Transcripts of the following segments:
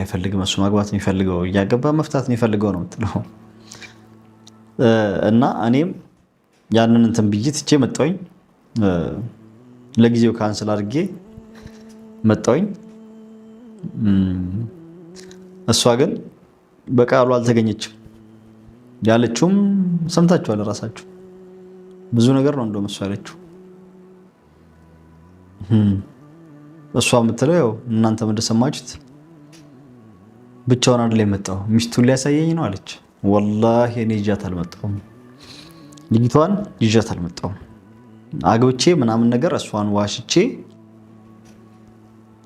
አይፈልግም እሱ ማግባት የሚፈልገው እያገባ መፍታት የሚፈልገው ነው የምትለው እና እኔም ያንን እንትን ብዬ ትቼ መጣሁኝ። ለጊዜው ካንስል አድርጌ መጣሁኝ። እሷ ግን በቃሉ አልተገኘችም። ያለችውም ሰምታችኋል ራሳችሁ። ብዙ ነገር ነው እንደውም እሷ ያለችው። እሷ የምትለው ያው እናንተ እንደሰማችሁት ብቻውን አይደል የመጣው ሚስቱን ሊያሳየኝ ነው አለች። ወላሂ እኔ ይዣት አልመጣሁም፣ ልጅቷን ይዣት አልመጣሁም። አግብቼ ምናምን ነገር እሷን ዋሽቼ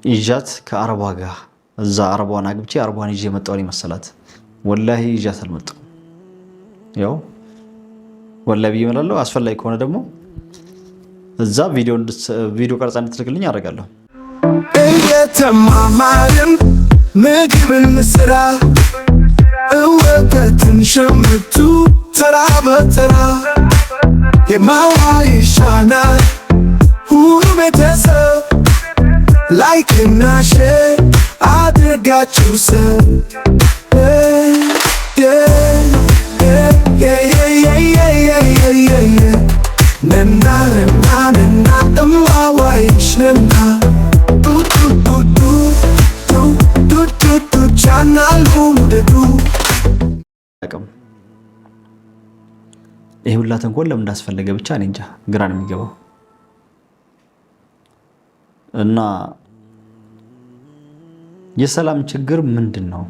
ይዣት ከአረቧ ጋር እዛ አረቧን አግብቼ አረቧን ይዤ መጣሁ መሰላት። ወላሂ ይዣት አልመጣሁም። ያው ወላሂ ብዬ እምላለሁ። አስፈላጊ ከሆነ ደግሞ እዛ ቪዲዮ ቀርጻ እንድትልክልኝ አደርጋለሁ። እየተማማርን ምግብን ስራ እወተትን ሸምቱ ተራ በተራ የማዋ ይሻናል ሁሉ ቤተሰብ ላይክና ሼር አድርጋችሁ ሰብ ነና እማዋይሽ ነና ይሄ ሁላ ተንኮል ለምን እንዳስፈለገ ብቻ እኔ እንጃ፣ ግራ ነው የሚገባው። እና የሰላም ችግር ምንድን ነው?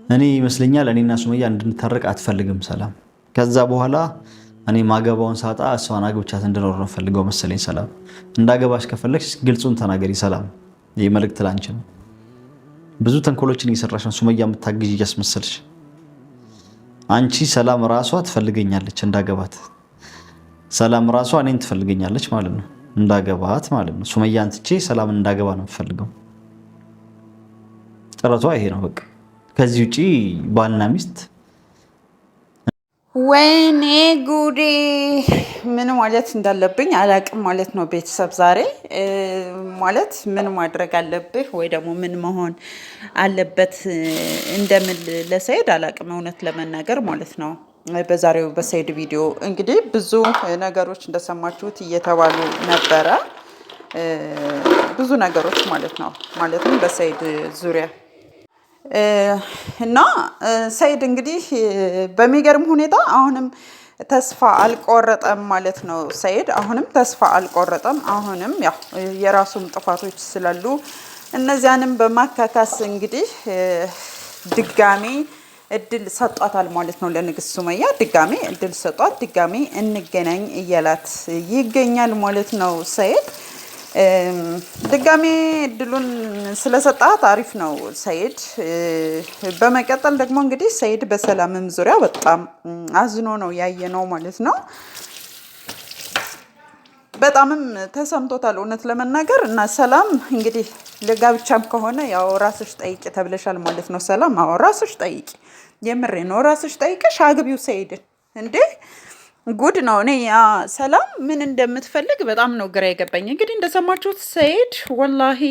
እኔ ይመስለኛል እኔና ሱመያ እንድንታረቅ አትፈልግም ሰላም። ከዛ በኋላ እኔ ማገባውን ሳጣ እሷን አግብቻት እንድኖር ነው ፈልገው መሰለኝ ሰላም። እንዳገባሽ ከፈለግሽ ግልጹን ተናገሪ ሰላም። ይሄ መልእክት ላንቺ ነው። ብዙ ተንኮሎችን እየሰራሽ ነው ሱመያ የምታግዥ እያስመሰልሽ። አንቺ ሰላም ራሷ ትፈልገኛለች እንዳገባት፣ ሰላም ራሷ እኔን ትፈልገኛለች ማለት ነው እንዳገባት ማለት ነው። ሱመያን ትቼ ሰላምን እንዳገባ ነው የምፈልገው። ጥረቷ ይሄ ነው በቃ። ከዚህ ውጪ ባልና ሚስት ወይኔ ጉዴ! ምን ማለት እንዳለብኝ አላቅም ማለት ነው። ቤተሰብ ዛሬ ማለት ምን ማድረግ አለብህ ወይ ደግሞ ምን መሆን አለበት እንደምን ለሰይድ አላቅም እውነት ለመናገር ማለት ነው። በዛሬው በሰይድ ቪዲዮ እንግዲህ ብዙ ነገሮች እንደሰማችሁት እየተባሉ ነበረ። ብዙ ነገሮች ማለት ነው ማለትም በሰይድ ዙሪያ እና ሰይድ እንግዲህ በሚገርም ሁኔታ አሁንም ተስፋ አልቆረጠም ማለት ነው። ሰይድ አሁንም ተስፋ አልቆረጠም። አሁንም ያው የራሱም ጥፋቶች ስላሉ እነዚያንም በማካካስ እንግዲህ ድጋሜ እድል ሰጧታል ማለት ነው። ለንግስት ሱመያ ድጋሜ እድል ሰጧት፣ ድጋሜ እንገናኝ እያላት ይገኛል ማለት ነው ሰይድ። ድጋሜ እድሉን ስለሰጣት አሪፍ ነው ሰይድ። በመቀጠል ደግሞ እንግዲህ ሰይድ በሰላምም ዙሪያ በጣም አዝኖ ነው ያየነው ማለት ነው። በጣምም ተሰምቶታል እውነት ለመናገር እና ሰላም እንግዲህ ለጋብቻም ከሆነ ያው ራስሽ ጠይቂ ተብለሻል ማለት ነው። ሰላም አዎ ራስሽ ጠይቂ፣ የምሬ ነው ራስሽ ጠይቀሽ አግቢው ሰይድን እንዴ! ጉድ ነው። እኔ ሰላም ምን እንደምትፈልግ በጣም ነው ግራ የገባኝ። እንግዲህ እንደሰማችሁት ሰይድ ወላሂ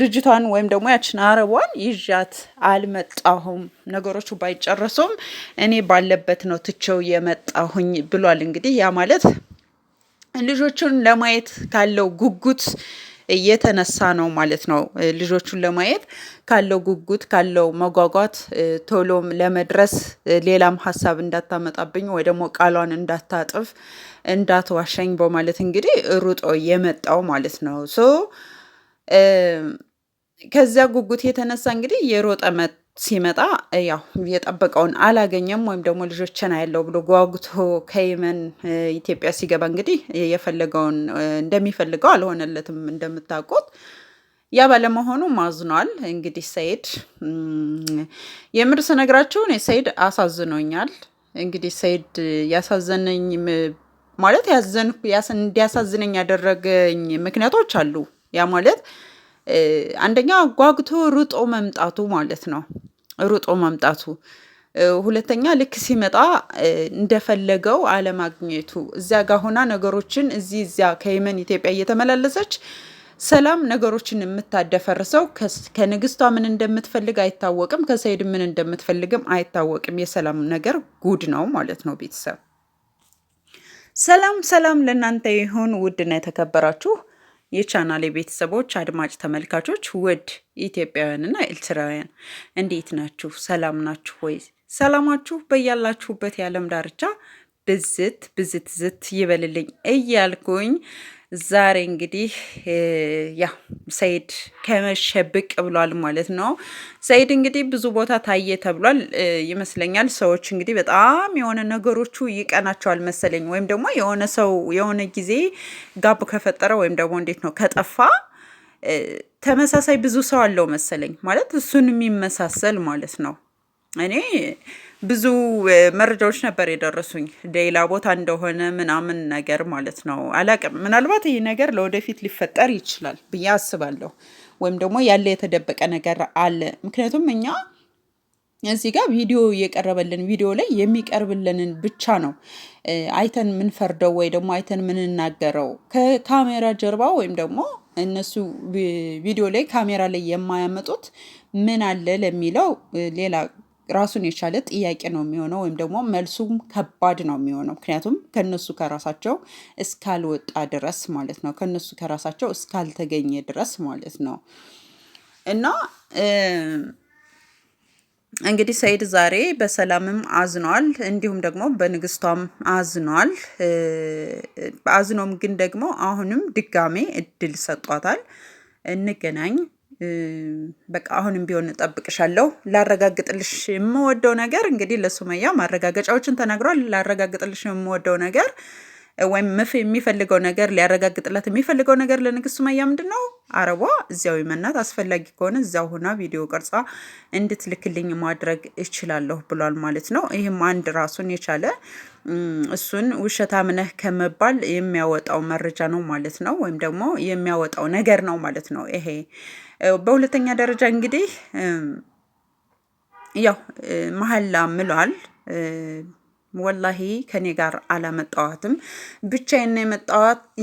ልጅቷን ወይም ደግሞ ያችን አረቧን ይዣት አልመጣሁም፣ ነገሮቹ ባይጨረሱም እኔ ባለበት ነው ትቼው የመጣሁኝ ብሏል። እንግዲህ ያ ማለት ልጆቹን ለማየት ካለው ጉጉት እየተነሳ ነው ማለት ነው። ልጆቹን ለማየት ካለው ጉጉት ካለው መጓጓት ቶሎም ለመድረስ ሌላም ሀሳብ እንዳታመጣብኝ ወይ ደግሞ ቃሏን እንዳታጥፍ እንዳትዋሸኝ በማለት እንግዲህ ሩጦ የመጣው ማለት ነው። ከዚያ ጉጉት የተነሳ እንግዲህ የሮጠ ሲመጣ ያው የጠበቀውን አላገኘም፣ ወይም ደግሞ ልጆችን አያለው ብሎ ጓጉቶ ከየመን ኢትዮጵያ ሲገባ እንግዲህ የፈለገውን እንደሚፈልገው አልሆነለትም። እንደምታውቁት ያ ባለመሆኑ ማዝኗል። እንግዲህ ሰይድ የምር ስነግራችሁ እኔ ሰይድ አሳዝኖኛል። እንግዲህ ሰይድ ያሳዘነኝ ማለት እንዲያሳዝነኝ ያደረገኝ ምክንያቶች አሉ። ያ ማለት አንደኛ ጓጉቶ ሩጦ መምጣቱ ማለት ነው። ሩጦ መምጣቱ፣ ሁለተኛ ልክ ሲመጣ እንደፈለገው አለማግኘቱ፣ እዚያ ጋር ሆና ነገሮችን እዚያ ከየመን ኢትዮጵያ እየተመላለሰች ሰላም ነገሮችን የምታደፈርሰው ከንግስቷ ምን እንደምትፈልግ አይታወቅም፣ ከሰይድ ምን እንደምትፈልግም አይታወቅም። የሰላም ነገር ጉድ ነው ማለት ነው። ቤተሰብ ሰላም ሰላም ለእናንተ ይሁን። ውድና የተከበራችሁ የቻናሌ ቤተሰቦች አድማጭ ተመልካቾች፣ ውድ ኢትዮጵያውያንና ኤርትራውያን እንዴት ናችሁ? ሰላም ናችሁ ወይ? ሰላማችሁ በያላችሁበት የዓለም ዳርቻ ብዝት ብዝት ዝት ይበልልኝ እያልኩኝ ዛሬ እንግዲህ ያው ሰይድ ከመሸ ብቅ ብሏል ማለት ነው። ሰይድ እንግዲህ ብዙ ቦታ ታየ ተብሏል ይመስለኛል። ሰዎች እንግዲህ በጣም የሆነ ነገሮቹ ይቀናቸዋል መሰለኝ፣ ወይም ደግሞ የሆነ ሰው የሆነ ጊዜ ጋብ ከፈጠረ ወይም ደግሞ እንዴት ነው ከጠፋ ተመሳሳይ ብዙ ሰው አለው መሰለኝ፣ ማለት እሱን የሚመሳሰል ማለት ነው። እኔ ብዙ መረጃዎች ነበር የደረሱኝ ሌላ ቦታ እንደሆነ ምናምን ነገር ማለት ነው። አላቅም፣ ምናልባት ይህ ነገር ለወደፊት ሊፈጠር ይችላል ብዬ አስባለሁ። ወይም ደግሞ ያለ የተደበቀ ነገር አለ። ምክንያቱም እኛ እዚህ ጋር ቪዲዮ እየቀረበልን ቪዲዮ ላይ የሚቀርብልንን ብቻ ነው አይተን ምንፈርደው ወይ ደግሞ አይተን ምንናገረው። ከካሜራ ጀርባ ወይም ደግሞ እነሱ ቪዲዮ ላይ ካሜራ ላይ የማያመጡት ምን አለ ለሚለው ሌላ ራሱን የቻለ ጥያቄ ነው የሚሆነው፣ ወይም ደግሞ መልሱም ከባድ ነው የሚሆነው። ምክንያቱም ከነሱ ከራሳቸው እስካልወጣ ድረስ ማለት ነው፣ ከነሱ ከራሳቸው እስካልተገኘ ድረስ ማለት ነው። እና እንግዲህ ሰይድ ዛሬ በሰላምም አዝኗል፣ እንዲሁም ደግሞ በንግስቷም አዝኗል። አዝኖም ግን ደግሞ አሁንም ድጋሜ እድል ሰጧታል። እንገናኝ፣ በቃ አሁንም ቢሆን እጠብቅሻለሁ። ላረጋግጥልሽ የምወደው ነገር እንግዲህ ለሱመያ ማረጋገጫዎችን ተናግሯል። ላረጋግጥልሽ የምወደው ነገር ወይም የሚፈልገው ነገር ሊያረጋግጥላት የሚፈልገው ነገር ለንግስት ሱመያ ምንድን ነው? አረቧ እዚያው መናት፣ አስፈላጊ ከሆነ እዚያው ሆና ቪዲዮ ቀርጻ እንድትልክልኝ ማድረግ እችላለሁ ብሏል ማለት ነው። ይህም አንድ ራሱን የቻለ እሱን ውሸታም ነህ ከመባል የሚያወጣው መረጃ ነው ማለት ነው፣ ወይም ደግሞ የሚያወጣው ነገር ነው ማለት ነው ይሄ። በሁለተኛ ደረጃ እንግዲህ ያው መሀላ ምሏል። ወላሂ ከኔ ጋር አላመጣዋትም፣ ብቻዬን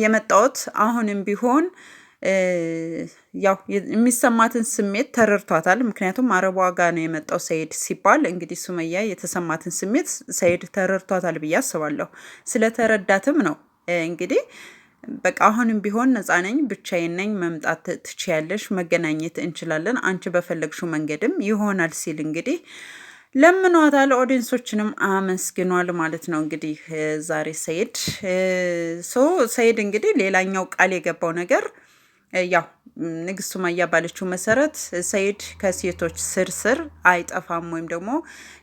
የመጣሁት አሁንም ቢሆን ያው የሚሰማትን ስሜት ተረድቷታል። ምክንያቱም አረቧ ጋር ነው የመጣው ሰይድ ሲባል እንግዲህ ሱመያ የተሰማትን ስሜት ሰይድ ተረድቷታል ብዬ አስባለሁ። ስለተረዳትም ነው እንግዲህ በቃ አሁንም ቢሆን ነፃ ነኝ፣ ብቻዬን ነኝ፣ መምጣት ትችያለሽ፣ መገናኘት እንችላለን፣ አንቺ በፈለግሽው መንገድም ይሆናል ሲል እንግዲህ ለምኗታል። ኦዲየንሶችንም አመስግኗል ማለት ነው። እንግዲህ ዛሬ ሰይድ እንግዲህ ሌላኛው ቃል የገባው ነገር ያው ንግስት ሱመያ ባለችው መሰረት ሰይድ ከሴቶች ስር አይጠፋም፣ ወይም ደግሞ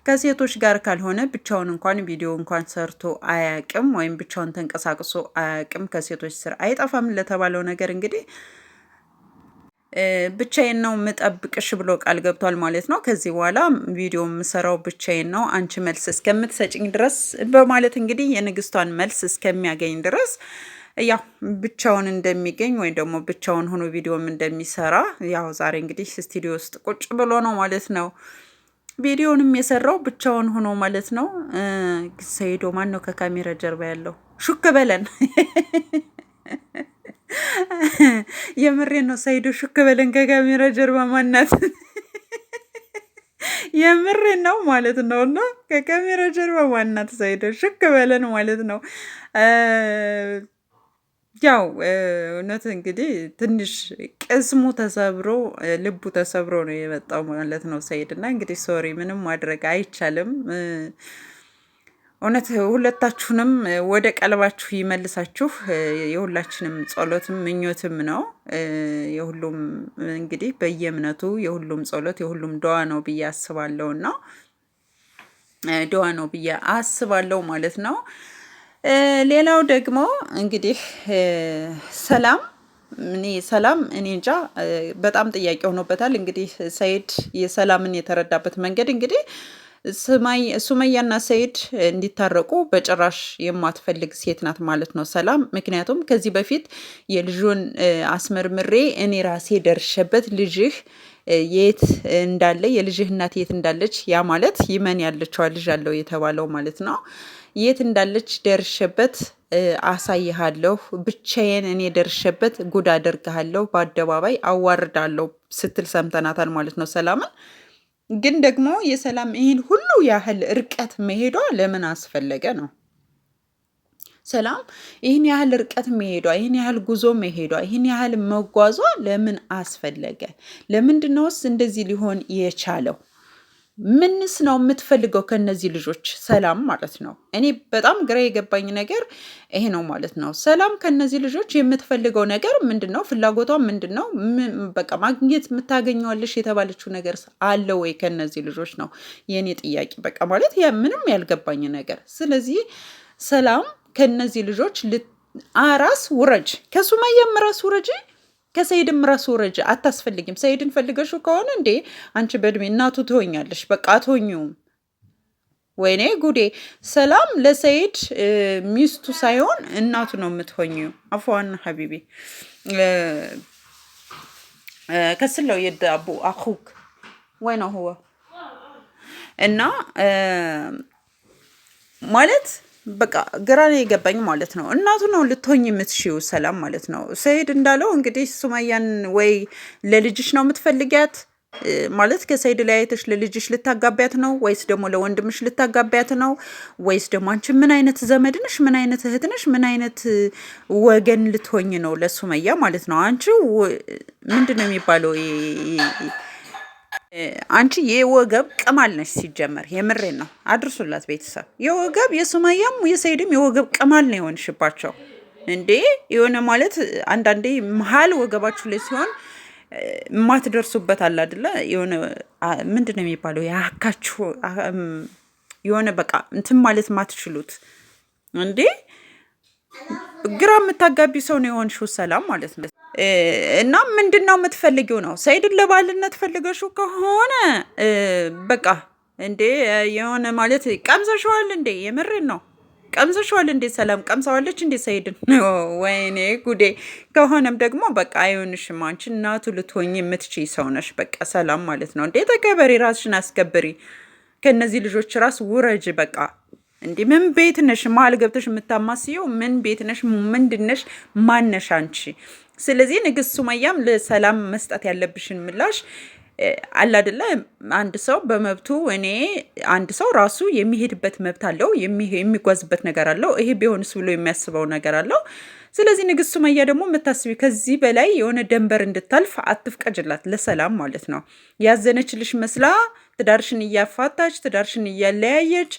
ከሴቶች ጋር ካልሆነ ብቻውን እንኳን ቪዲዮ እንኳን ሰርቶ አያቅም፣ ወይም ብቻውን ተንቀሳቅሶ አያቅም፣ ከሴቶች ስር አይጠፋም ለተባለው ነገር እንግዲህ ብቻዬን ነው ምጠብቅሽ ብሎ ቃል ገብቷል ማለት ነው። ከዚህ በኋላ ቪዲዮ የምሰራው ብቻዬን ነው አንቺ መልስ እስከምትሰጭኝ ድረስ በማለት እንግዲህ የንግስቷን መልስ እስከሚያገኝ ድረስ ያው ብቻውን እንደሚገኝ ወይም ደግሞ ብቻውን ሆኖ ቪዲዮም እንደሚሰራ ያው ዛሬ እንግዲህ ስቱዲዮ ውስጥ ቁጭ ብሎ ነው ማለት ነው ቪዲዮንም የሰራው ብቻውን ሆኖ ማለት ነው። ሰይዶ ማን ነው ከካሜራ ጀርባ ያለው? ሹክ በለን የምሬን ነው ሰይዶ፣ ሹክ በለን ከካሜራ ጀርባ ማናት? የምሬን ነው ማለት ነው። እና ከካሜራ ጀርባ ማናት? ሰይዶ ሹክ በለን ማለት ነው። ያው እውነት እንግዲህ ትንሽ ቅስሙ ተሰብሮ ልቡ ተሰብሮ ነው የመጣው ማለት ነው ሰይድ። እና እንግዲህ ሶሪ፣ ምንም ማድረግ አይቻልም። እውነት ሁለታችሁንም ወደ ቀልባችሁ ይመልሳችሁ፣ የሁላችንም ጸሎትም ምኞትም ነው። የሁሉም እንግዲህ በየእምነቱ የሁሉም ጸሎት የሁሉም ዱዓ ነው ብዬ አስባለሁ እና ዱዓ ነው ብዬ አስባለሁ ማለት ነው። ሌላው ደግሞ እንግዲህ ሰላም እኔ እንጃ በጣም ጥያቄ ሆኖበታል። እንግዲህ ሰይድ የሰላምን የተረዳበት መንገድ እንግዲህ ሱመያና ሰይድ እንዲታረቁ በጭራሽ የማትፈልግ ሴት ናት ማለት ነው ሰላም። ምክንያቱም ከዚህ በፊት የልጁን አስመርምሬ እኔ ራሴ ደርሸበት ልጅህ የት እንዳለ የልጅህ እናት የት እንዳለች፣ ያ ማለት ይመን ያለችዋ ልጅ አለው የተባለው ማለት ነው የት እንዳለች ደርሸበት አሳይሃለሁ፣ ብቻዬን እኔ ደርሼበት ጉድ አደርግሃለሁ፣ በአደባባይ አዋርዳለሁ ስትል ሰምተናታል ማለት ነው ሰላምን። ግን ደግሞ የሰላም ይህን ሁሉ ያህል ርቀት መሄዷ ለምን አስፈለገ ነው? ሰላም ይህን ያህል ርቀት መሄዷ፣ ይህን ያህል ጉዞ መሄዷ፣ ይህን ያህል መጓዟ ለምን አስፈለገ? ለምንድነውስ እንደዚህ ሊሆን የቻለው? ምንስ ነው የምትፈልገው ከነዚህ ልጆች ሰላም ማለት ነው? እኔ በጣም ግራ የገባኝ ነገር ይሄ ነው ማለት ነው። ሰላም ከነዚህ ልጆች የምትፈልገው ነገር ምንድን ነው? ፍላጎቷ ምንድን ነው? በቃ ማግኘት የምታገኘዋለሽ የተባለችው ነገር አለ ወይ ከነዚህ ልጆች ነው የእኔ ጥያቄ። በቃ ማለት ምንም ያልገባኝ ነገር። ስለዚህ ሰላም ከነዚህ ልጆች ራስ ውረጅ፣ ከሱመያም ራስ ውረጅ፣ ከሰይድም ራስ ውረጅ። አታስፈልጊም። ሰይድን ፈልገሽው ከሆነ እንዴ አንቺ በእድሜ እናቱ ትሆኛለሽ። በቃ አትሆኚውም። ወይኔ ጉዴ! ሰላም ለሰይድ ሚስቱ ሳይሆን እናቱ ነው የምትሆኚው። አፏን ሀቢቢ ከስለው የዳቡ አኹክ ወይ ነው ህወ እና ማለት በቃ ግራ ነው የገባኝ ማለት ነው። እናቱ ነው ልትሆኝ የምትሽው ሰላም ማለት ነው። ሰይድ እንዳለው እንግዲህ ሱመያን ወይ ለልጅሽ ነው የምትፈልጊያት ማለት ከሰይድ ላይ አይተሽ ለልጅሽ ልታጋቢያት ነው ወይስ ደግሞ ለወንድምሽ ልታጋቢያት ነው ወይስ ደግሞ አንቺ ምን አይነት ዘመድ ነሽ? ምን አይነት እህት ነሽ? ምን አይነት ወገን ልትሆኝ ነው ለሱመያ ማለት ነው? አንቺ ምንድን ነው የሚባለው? አንቺ የወገብ ቅማል ነሽ ሲጀመር። የምሬን ነው። አድርሱላት ቤተሰብ። የወገብ የሱመያም የሰይድም የወገብ ቅማል ነው የሆንሽባቸው እንዴ። የሆነ ማለት አንዳንዴ መሀል ወገባችሁ ላይ ሲሆን የማትደርሱበት አለ አይደለ? የሆነ ምንድን ነው የሚባለው? ያካችሁ የሆነ በቃ እንትን ማለት ማትችሉት እንዴ። ግራ የምታጋቢ ሰው ነው የሆንሽው ሰላም ማለት ነው። እና ምንድን ነው የምትፈልጊው ነው? ሰይድን ለባልነት ፈልገሽው ከሆነ በቃ እንዴ የሆነ ማለት ቀምሰሽዋል እንዴ? የምሬን ነው። ቀምሰሽዋል እንዴ? ሰላም ቀምሰዋለች እንዴ ሰይድን? ወይኔ ጉዴ! ከሆነም ደግሞ በቃ አይሆንሽም። አንቺ እናቱ ልትሆኝ የምትችይ ሰው ነሽ። በቃ ሰላም ማለት ነው። እንዴ ተከበሪ፣ ራስሽን አስከብሪ። ከነዚህ ልጆች ራስ ውረጅ በቃ። እንዴ ምን ቤት ነሽ? መሀል ገብተሽ የምታማስየው ምን ቤት ነሽ? ምንድነሽ? ማነሽ አንቺ? ስለዚህ ንግስት ሱመያም ለሰላም መስጠት ያለብሽን ምላሽ አለ አይደለ? አንድ ሰው በመብቱ አንድ ሰው ራሱ የሚሄድበት መብት አለው፣ የሚጓዝበት ነገር አለው። ይሄ ቢሆንስ ብሎ የሚያስበው ነገር አለው። ስለዚህ ንግስት ሱመያ ደግሞ የምታስቢ ከዚህ በላይ የሆነ ደንበር እንድታልፍ አትፍቀጅላት፣ ለሰላም ማለት ነው። ያዘነችልሽ መስላ ትዳርሽን እያፋታች ትዳርሽን እያለያየች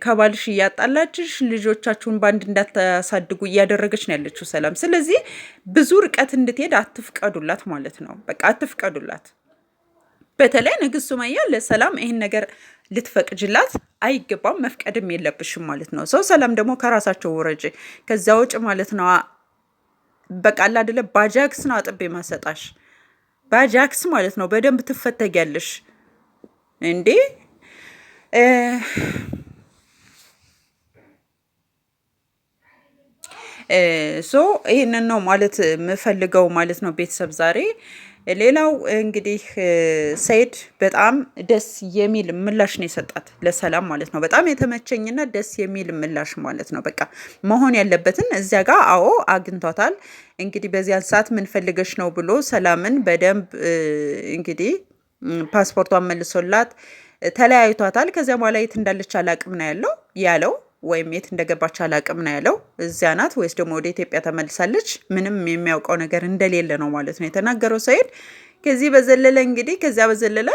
ከባልሽ እያጣላችሽ ልጆቻችሁን በአንድ እንዳታሳድጉ እያደረገች ነው ያለችው ሰላም። ስለዚህ ብዙ ርቀት እንድትሄድ አትፍቀዱላት ማለት ነው። በቃ አትፍቀዱላት። በተለይ ንግስት ሱመያ ለሰላም ይህን ነገር ልትፈቅጅላት አይገባም፣ መፍቀድም የለብሽም ማለት ነው። ሰላም ደግሞ ከራሳቸው ውረጅ። ከዛ ውጭ ማለት ነው በቃ አይደለ ባጃክስ ነው አጥቤ ማሰጣሽ። ባጃክስ ማለት ነው። በደንብ ትፈተጊያለሽ እንዴ። ይህንን ነው ማለት የምፈልገው ማለት ነው ቤተሰብ ዛሬ። ሌላው እንግዲህ ሰይድ በጣም ደስ የሚል ምላሽ ነው የሰጣት ለሰላም ማለት ነው። በጣም የተመቸኝና ደስ የሚል ምላሽ ማለት ነው። በቃ መሆን ያለበትን እዚያ ጋር አዎ አግኝቷታል። እንግዲህ በዚያን ሰዓት ምን ፈልገሽ ነው ብሎ ሰላምን በደንብ እንግዲህ ፓስፖርቷን መልሶላት ተለያይቷታል። ከዚያ በኋላ የት እንዳለች አላቅም ነው ያለው ወይም የት እንደገባች አላቅም ነው ያለው። እዚያ ናት ወይስ ደግሞ ወደ ኢትዮጵያ ተመልሳለች? ምንም የሚያውቀው ነገር እንደሌለ ነው ማለት ነው የተናገረው ሰይድ። ከዚህ በዘለለ እንግዲህ ከዚያ በዘለለ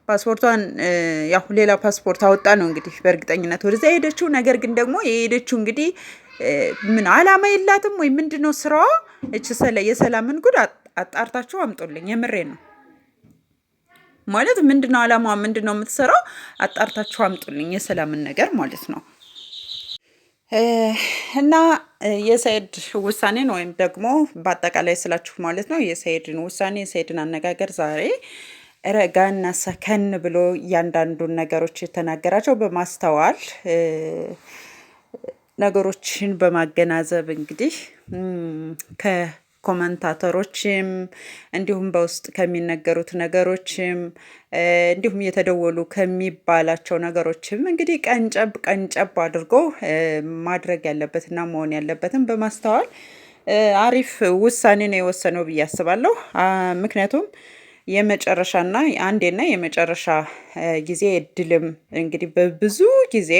ፓስፖርቷን ያው ሌላ ፓስፖርት አወጣ ነው እንግዲህ በእርግጠኝነት ወደዚያ የሄደችው። ነገር ግን ደግሞ የሄደችው እንግዲህ ምን አላማ የላትም ወይ ምንድነው ስራዋ? የሰላምን ጉድ አጣርታችሁ አምጦልኝ። የምሬ ነው ማለት ምንድነው አላማዋ? ምንድነው የምትሰራው? አጣርታችሁ አምጡልኝ የሰላምን ነገር ማለት ነው። እና የሰይድ ውሳኔን ወይም ደግሞ በአጠቃላይ ስላችሁ ማለት ነው የሰይድን ውሳኔ የሰይድን አነጋገር ዛሬ ረጋና ሰከን ብሎ እያንዳንዱን ነገሮች የተናገራቸው በማስተዋል ነገሮችን በማገናዘብ እንግዲህ ኮመንታተሮችም እንዲሁም በውስጥ ከሚነገሩት ነገሮችም እንዲሁም እየተደወሉ ከሚባላቸው ነገሮችም እንግዲህ ቀንጨብ ቀንጨብ አድርጎ ማድረግ ያለበትና መሆን ያለበትን በማስተዋል አሪፍ ውሳኔ ነው የወሰነው ብዬ አስባለሁ። ምክንያቱም የመጨረሻና አንዴና የመጨረሻ ጊዜ እድልም እንግዲህ በብዙ ጊዜ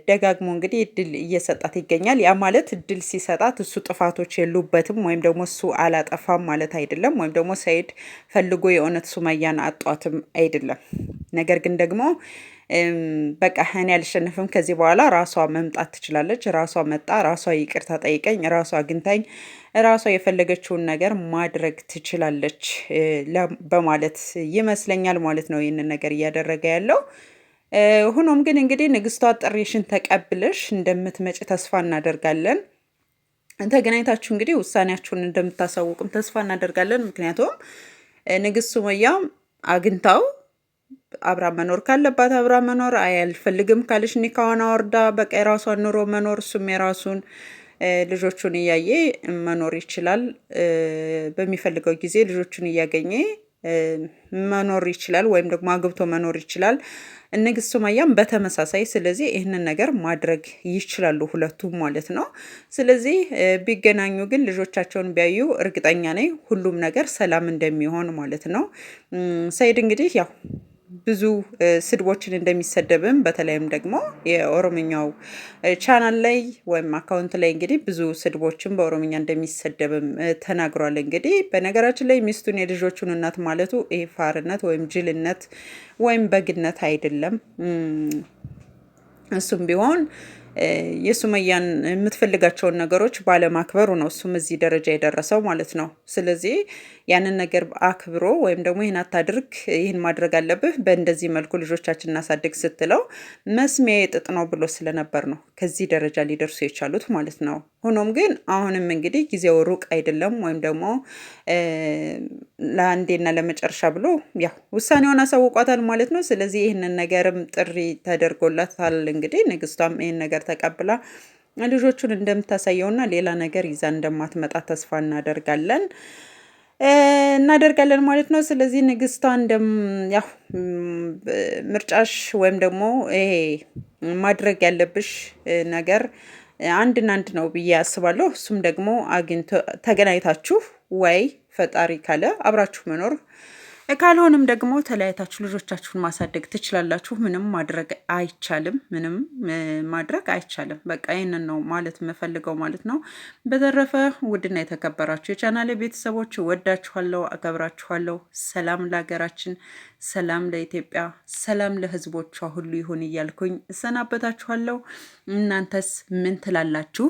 ደጋግሞ እንግዲህ እድል እየሰጣት ይገኛል። ያ ማለት እድል ሲሰጣት እሱ ጥፋቶች የሉበትም ወይም ደግሞ እሱ አላጠፋም ማለት አይደለም። ወይም ደግሞ ሰኢድ ፈልጎ የእውነት ሱመያን አጧትም አይደለም። ነገር ግን ደግሞ በቃ እኔ አልሸነፍም፣ ከዚህ በኋላ ራሷ መምጣት ትችላለች፣ ራሷ መጣ፣ ራሷ ይቅርታ ጠይቀኝ፣ ራሷ አግኝታኝ፣ ራሷ የፈለገችውን ነገር ማድረግ ትችላለች በማለት ይመስለኛል ማለት ነው ይህንን ነገር እያደረገ ያለው። ሆኖም ግን እንግዲህ ንግስቷ ጥሪሽን ተቀብለሽ እንደምትመጪ ተስፋ እናደርጋለን። ተገናኝታችሁ እንግዲህ ውሳኔያችሁን እንደምታሳውቁም ተስፋ እናደርጋለን። ምክንያቱም ንግስት ሱመያ አግኝታው አብራ መኖር ካለባት አብራ መኖር፣ አልፈልግም ካለሽ ኒካዋን አወርዳ በቃ የራሷን ኑሮ መኖር፣ እሱም የራሱን ልጆቹን እያየ መኖር ይችላል። በሚፈልገው ጊዜ ልጆቹን እያገኘ መኖር ይችላል፣ ወይም ደግሞ አግብቶ መኖር ይችላል። ንግስት ሱመያም በተመሳሳይ። ስለዚህ ይህንን ነገር ማድረግ ይችላሉ ሁለቱም ማለት ነው። ስለዚህ ቢገናኙ ግን ልጆቻቸውን ቢያዩ እርግጠኛ ነኝ ሁሉም ነገር ሰላም እንደሚሆን ማለት ነው። ሰኢድ እንግዲህ ያው ብዙ ስድቦችን እንደሚሰደብም በተለይም ደግሞ የኦሮምኛው ቻናል ላይ ወይም አካውንት ላይ እንግዲህ ብዙ ስድቦችን በኦሮምኛ እንደሚሰደብም ተናግሯል። እንግዲህ በነገራችን ላይ ሚስቱን የልጆቹን እናት ማለቱ ይሄ ፋርነት ወይም ጅልነት ወይም በግነት አይደለም። እሱም ቢሆን የሱመያን የምትፈልጋቸውን ነገሮች ባለማክበሩ ነው እሱም እዚህ ደረጃ የደረሰው ማለት ነው። ስለዚህ ያንን ነገር አክብሮ ወይም ደግሞ ይህን አታድርግ፣ ይህን ማድረግ አለብህ፣ በእንደዚህ መልኩ ልጆቻችን እናሳድግ ስትለው መስሚያ የጥጥ ነው ብሎ ስለነበር ነው ከዚህ ደረጃ ሊደርሱ የቻሉት ማለት ነው። ሆኖም ግን አሁንም እንግዲህ ጊዜው ሩቅ አይደለም፣ ወይም ደግሞ ለአንዴና ለመጨረሻ ብሎ ያው ውሳኔውን አሳውቋታል ማለት ነው። ስለዚህ ይህንን ነገርም ጥሪ ተደርጎላታል። እንግዲህ ንግስቷም ይህን ነገር ተቀብላ ልጆቹን እንደምታሳየውና ሌላ ነገር ይዛ እንደማትመጣ ተስፋ እናደርጋለን ማለት ነው። ስለዚህ ንግስቷ ያው ምርጫሽ ወይም ደግሞ ይሄ ማድረግ ያለብሽ ነገር አንድና አንድ ነው ብዬ አስባለሁ። እሱም ደግሞ ተገናኝታችሁ ወይ ፈጣሪ ካለ አብራችሁ መኖር፣ ካልሆነም ደግሞ ተለያይታችሁ ልጆቻችሁን ማሳደግ ትችላላችሁ። ምንም ማድረግ አይቻልም። በቃ ይህንን ነው ማለት የምፈልገው ማለት ነው። በተረፈ ውድና የተከበራችሁ የቻናሌ ቤተሰቦች ወዳችኋለሁ፣ አከብራችኋለሁ። ሰላም ለሀገራችን፣ ሰላም ለኢትዮጵያ፣ ሰላም ለሕዝቦቿ ሁሉ ይሁን እያልኩኝ እሰናበታችኋለሁ። እናንተስ ምን ትላላችሁ?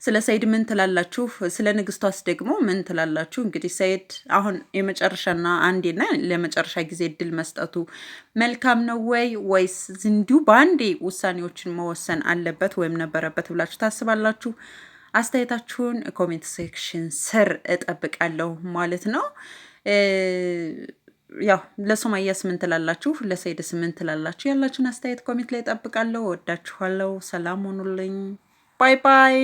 ስለ ሰኢድ ምን ትላላችሁ? ስለ ንግስቷስ ደግሞ ምን ትላላችሁ? እንግዲህ ሰኢድ አሁን የመጨረሻና አንዴና ለመጨረሻ ጊዜ እድል መስጠቱ መልካም ነው ወይስ እንዲሁ በአንዴ ውሳኔዎችን መወሰን አለበት ወይም ነበረበት ብላችሁ ታስባላችሁ? አስተያየታችሁን ኮሜንት ሴክሽን ስር እጠብቃለሁ ማለት ነው። ያው ለሱመያስ ምን ትላላችሁ? ለሰኢድስ ምን ትላላችሁ? ያላችሁን አስተያየት ኮሜንት ላይ እጠብቃለሁ። ወዳችኋለሁ። ሰላም ሆኑልኝ። ባይ ባይ።